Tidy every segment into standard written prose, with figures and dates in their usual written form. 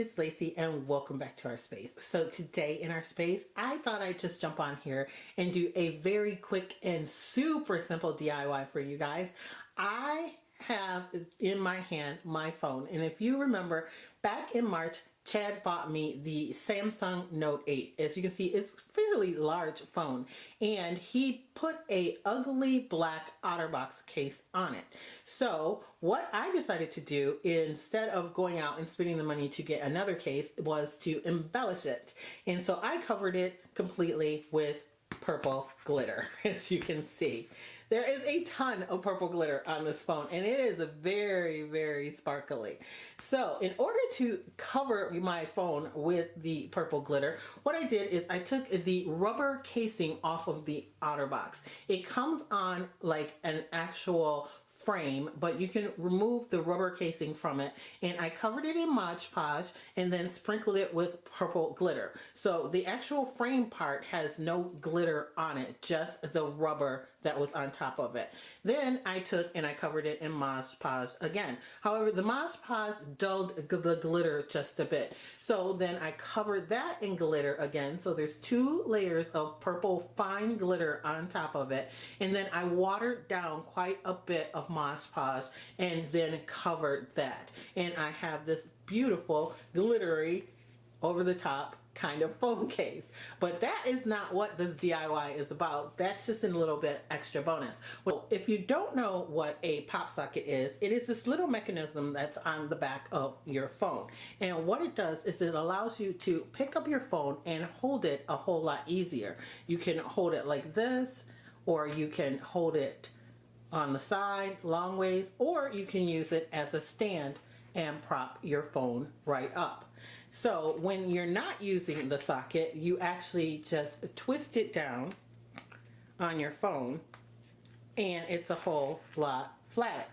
it's Lacey and welcome back to our space. So today in our space, I thought I'd just jump on here and do a very quick and super simple DIY for you guys. I have in my hand my phone, and if you remember back in March, Chad bought me the Samsung Note 8. As you can see, it's a fairly large phone, and he put a ugly black OtterBox case on it. So what I decided to do, instead of going out and spending the money to get another case, was to embellish it. And so I covered it completely with purple glitter. As you can see, there is a ton of purple glitter on this phone, and it is very, very sparkly. So in order to cover my phone with the purple glitter, what I did is I took the rubber casing off of the OtterBox. It comes on like an actual frame, but you can remove the rubber casing from it, and I covered it in Mod Podge and then sprinkled it with purple glitter. So the actual frame part has no glitter on it, just the rubber that was on top of it. Then I took and I covered it in Mod Podge again. However, the Mod Podge dulled the glitter just a bit. So then I covered that in glitter again. So there's 2 layers of purple fine glitter on top of it. And then I watered down quite a bit of Mod Podge and then covered that. And I have this beautiful glittery over the top kind of phone case. But that is not what this DIY is about. That's just a little bit extra bonus. Well, if you don't know what a PopSocket is, it is this little mechanism that's on the back of your phone. And what it does is it allows you to pick up your phone and hold it a whole lot easier. You can hold it like this, or you can hold it on the side long ways, or you can use it as a stand and prop your phone right up. So when you're not using the socket, you actually just twist it down on your phone and it's a whole lot flatter.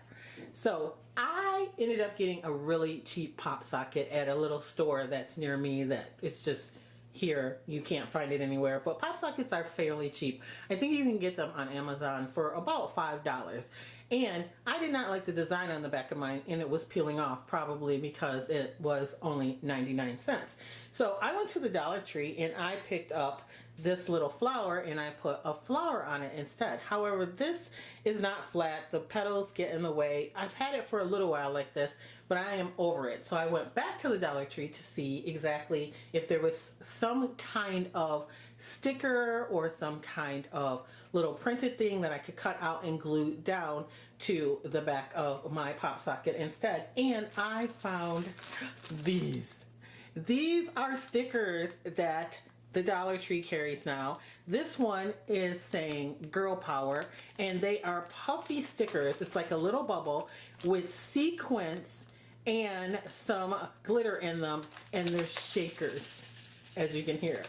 So I ended up getting a really cheap PopSocket at a little store that's near me that it's just here, you can't find it anywhere, but PopSockets are fairly cheap. I think you can get them on Amazon for about $5. And I did not like the design on the back of mine, and it was peeling off, probably because it was only 99 cents. So I went to the Dollar Tree and I picked up this little flower and I put a flower on it instead. However, this is not flat. The petals get in the way. I've had it for a little while like this, but I am over it. So I went back to the Dollar Tree to see exactly if there was some kind of sticker or some kind of little printed thing that I could cut out and glue down to the back of my PopSocket instead. And I found these. These are stickers that the Dollar Tree carries now. This one is saying girl power, and they are puffy stickers. It's like a little bubble with sequins and some glitter in them, and they're shakers, as you can hear.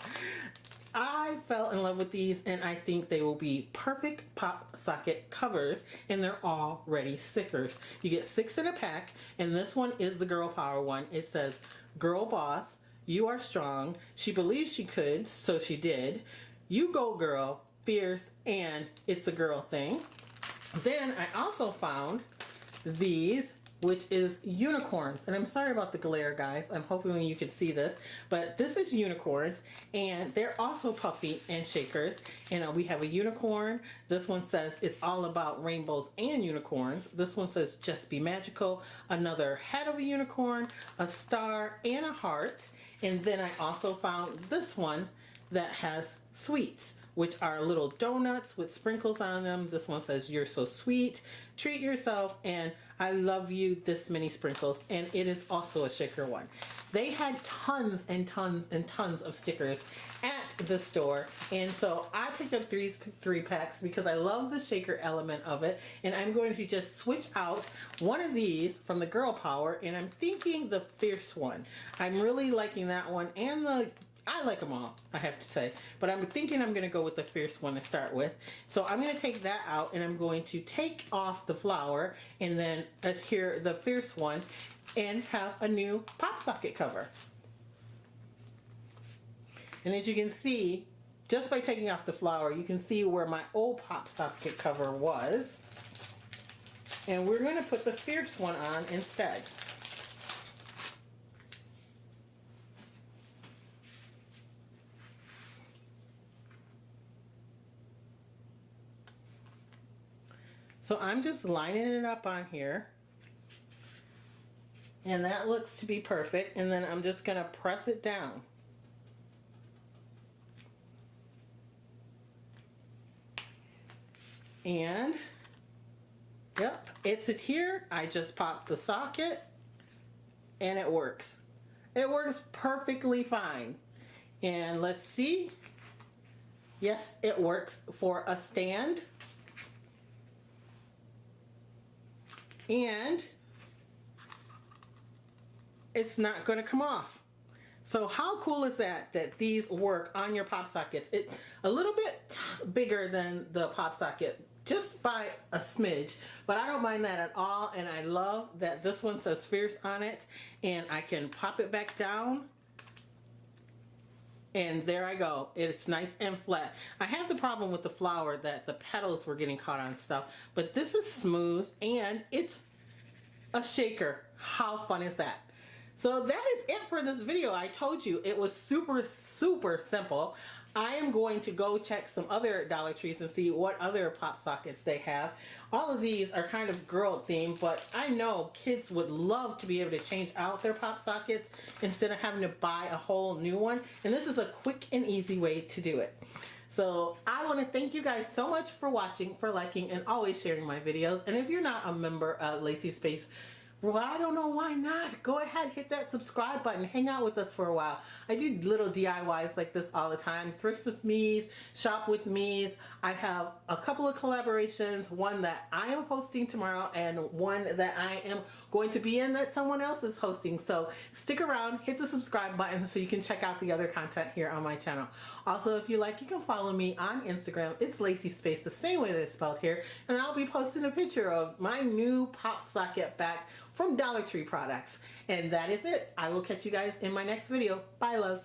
I fell in love with these, and I think they will be perfect PopSocket covers, and they're already stickers. You get 6 in a pack, and this one is the girl power one. It says, girl boss, you are strong, she believes she could, so she did, you go girl, fierce, and it's a girl thing. Then I also found these, which is unicorns, and I'm sorry about the glare, guys. I'm hoping you can see this, but this is unicorns, and they're also puffy and shakers. And we have a unicorn. This one says it's all about rainbows and unicorns. This one says just be magical. Another head of a unicorn, a star, and a heart. And then I also found this one that has sweets, which are little donuts with sprinkles on them. This one says you're so sweet, treat yourself, and I love you, this many sprinkles. And it is also a shaker one. They had tons and tons and tons of stickers at the store, and so I picked up 3 packs because I love the shaker element of it. And I'm going to just switch out one of these from the girl power, and I'm thinking the fierce one. I'm really liking that one, and I like them all, I have to say, but I'm thinking I'm going to go with the fierce one to start with. So I'm going to take that out, and I'm going to take off the flower and then adhere the fierce one and have a new PopSocket cover. And as you can see, just by taking off the flower, you can see where my old PopSocket cover was. And we're going to put the fierce one on instead. So I'm just lining it up on here. And that looks to be perfect. And then I'm just going to press it down. And, yep, it's it here. I just popped the socket and it works. It works perfectly fine. And let's see. Yes, it works for a stand. And it's not going to come off. So how cool is that, that these work on your PopSockets? It's a little bit bigger than the PopSocket, just by a smidge, but I don't mind that at all. And I love that this one says Fierce on it, and I can pop it back down. And there I go. It's nice and flat. I have the problem with the flower that the petals were getting caught on stuff, but this is smooth and it's a shaker. How fun is that? So that is it for this video. I told you it was super simple. I am going to go check some other Dollar Trees and see what other PopSockets they have. All of these are kind of girl themed, but I know kids would love to be able to change out their PopSockets instead of having to buy a whole new one. And this is a quick and easy way to do it. So I want to thank you guys so much for watching, for liking, and always sharing my videos. And if you're not a member of Lacee Space, well, I don't know why not. Go ahead, hit that subscribe button. Hang out with us for a while. I do little DIYs like this all the time. Thrift with me's, shop with me's. I have a couple of collaborations, one that I am hosting tomorrow and one that I am going to be in that someone else is hosting. So stick around, hit the subscribe button so you can check out the other content here on my channel. Also, if you like, you can follow me on Instagram. It's Lacee Space, the same way that it's spelled here. And I'll be posting a picture of my new PopSocket back from Dollar Tree products. And that is it. I will catch you guys in my next video. Bye, loves.